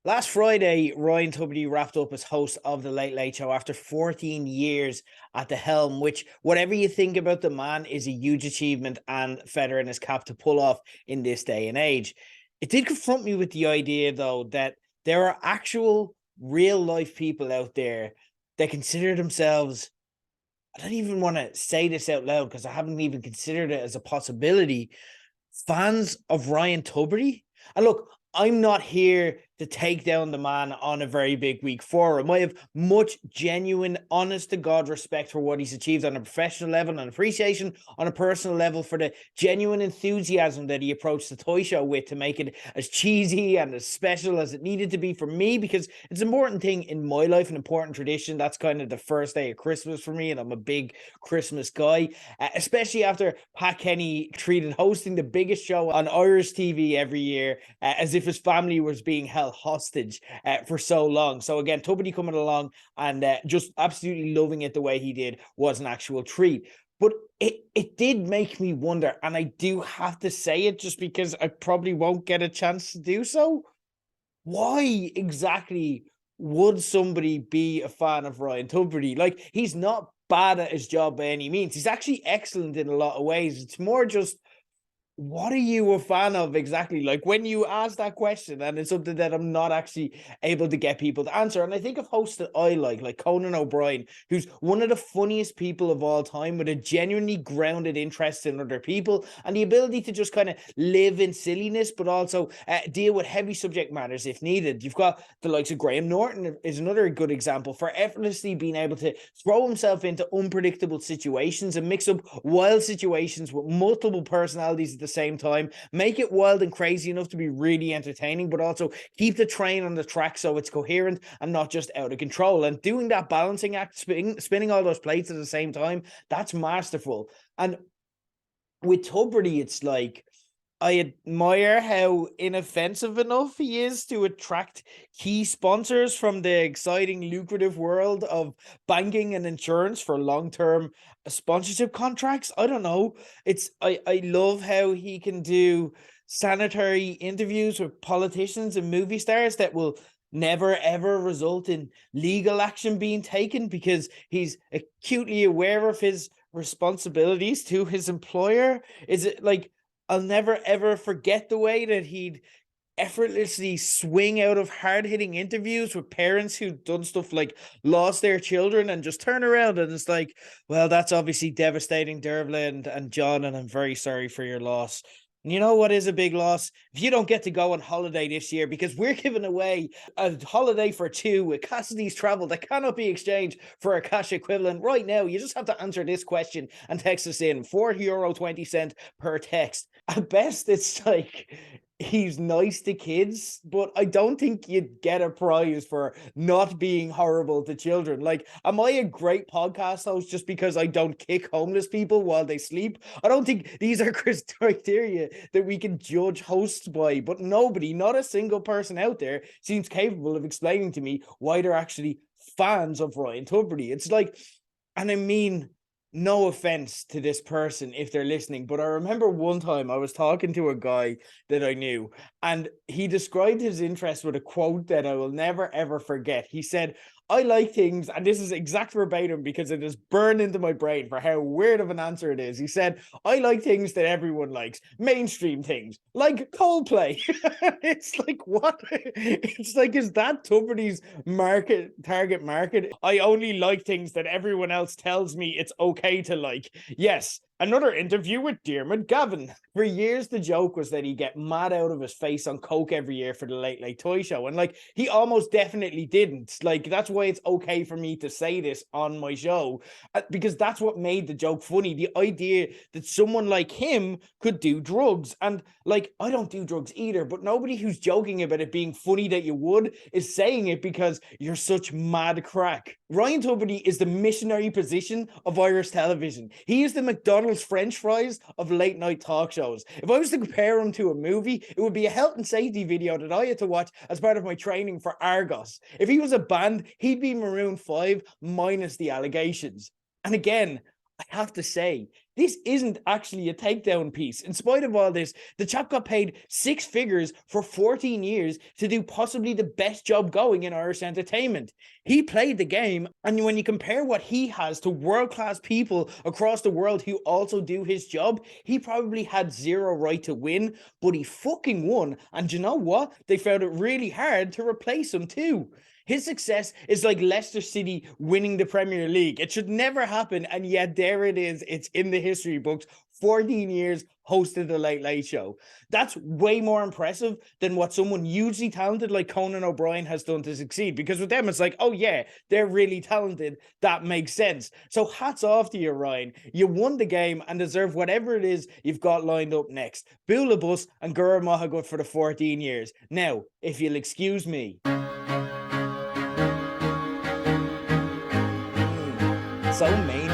Last Friday, Ryan Tubridy wrapped up as host of The Late Late Show after 14 years at the helm, which, whatever you think about the man, is a huge achievement and feather in his cap to pull off in this day and age. It did confront me with the idea, though, that there are actual real life people out there that consider themselves. I don't even want to say this out loud because I haven't even considered it as a possibility. Fans of Ryan Tubridy. And look, I'm not here to take down the man on a very big week for him. I have much genuine, honest to God respect for what he's achieved on a professional level and appreciation on a personal level for the genuine enthusiasm that he approached the toy show with to make it as cheesy and as special as it needed to be for me, because it's an important thing in my life, an important tradition. That's kind of the first day of Christmas for me, and I'm a big Christmas guy, especially after Pat Kenny treated hosting the biggest show on Irish TV every year as if his family was being held hostage for so long. So again, Tubridy coming along and just absolutely loving it the way he did was an actual treat. But it did make me wonder, and I do have to say it just because I probably won't get a chance to do so. Why exactly would somebody be a fan of Ryan Tubridy? Like, he's not bad at his job by any means. He's actually excellent in a lot of ways. It's more just, what are you a fan of exactly? Like, when you ask that question, and it's something that I'm not actually able to get people to answer. And I think of hosts that I like Conan O'Brien, who's one of the funniest people of all time with a genuinely grounded interest in other people and the ability to just kind of live in silliness, but also deal with heavy subject matters if needed. You've got the likes of Graham Norton is another good example for effortlessly being able to throw himself into unpredictable situations and mix up wild situations with multiple personalities at the same time, make it wild and crazy enough to be really entertaining, but also keep the train on the track so it's coherent and not just out of control. And doing that balancing act, spinning all those plates at the same time, that's masterful. And with Tubridy, it's like, I admire how inoffensive enough he is to attract key sponsors from the exciting, lucrative world of banking and insurance for long-term sponsorship contracts. I don't know. I love how he can do sanitary interviews with politicians and movie stars that will never ever result in legal action being taken because he's acutely aware of his responsibilities to his employer. Is it like, I'll never ever forget the way that he'd effortlessly swing out of hard-hitting interviews with parents who'd done stuff like lost their children and just turn around and it's like, well, that's obviously devastating, Dervla and John, and I'm very sorry for your loss. And you know what is a big loss? If you don't get to go on holiday this year, because we're giving away a holiday for two with Cassidy's travel that cannot be exchanged for a cash equivalent right now. You just have to answer this question and text us in €4.20 per text. At best, it's like he's nice to kids, but I don't think you'd get a prize for not being horrible to children. Like, am I a great podcast host just because I don't kick homeless people while they sleep? I don't think these are criteria that we can judge hosts by, but nobody, not a single person out there, seems capable of explaining to me why they're actually fans of Ryan Tubridy. It's like, and I mean, no offense to this person if they're listening, but I remember one time I was talking to a guy that I knew, and he described his interest with a quote that I will never ever forget. He said, I like things, and this is exact verbatim because it is burned into my brain for how weird of an answer it is. He said, I like things that everyone likes, mainstream things, like Coldplay. It's like, what? It's like, is that Tubridy's target market? I only like things that everyone else tells me it's okay to like. Yes, another interview with Dermot Gavin. For years, the joke was that he'd get mad out of his face on coke every year for the Late Late Toy Show. And like, he almost definitely didn't. Like, that's why it's okay for me to say this on my show, because that's what made the joke funny. The idea that someone like him could do drugs. And like, I don't do drugs either, but nobody who's joking about it being funny that you would is saying it because you're such mad crack. Ryan Tubridy is the missionary position of Irish television. He is the McDonald's French fries of late night talk shows. If I was to compare him to a movie, it would be a health and safety video that I had to watch as part of my training for Argos. If he was a band, he'd be Maroon 5 minus the allegations. And again, I have to say, this isn't actually a takedown piece. In spite of all this, the chap got paid 6 figures for 14 years to do possibly the best job going in Irish entertainment. He played the game, and when you compare what he has to world-class people across the world who also do his job, he probably had zero right to win, but he fucking won. And you know what? They found it really hard to replace him too. His success is like Leicester City winning the Premier League. It should never happen, and yet there it is. It's in the history books. 14 years hosted the Late Late Show. That's way more impressive than what someone hugely talented like Conan O'Brien has done to succeed. Because with them, it's like, oh yeah, they're really talented. That makes sense. So hats off to you, Ryan. You won the game and deserve whatever it is you've got lined up next. Bula Bus and Gura Mahagut for the 14 years. Now, if you'll excuse me. So main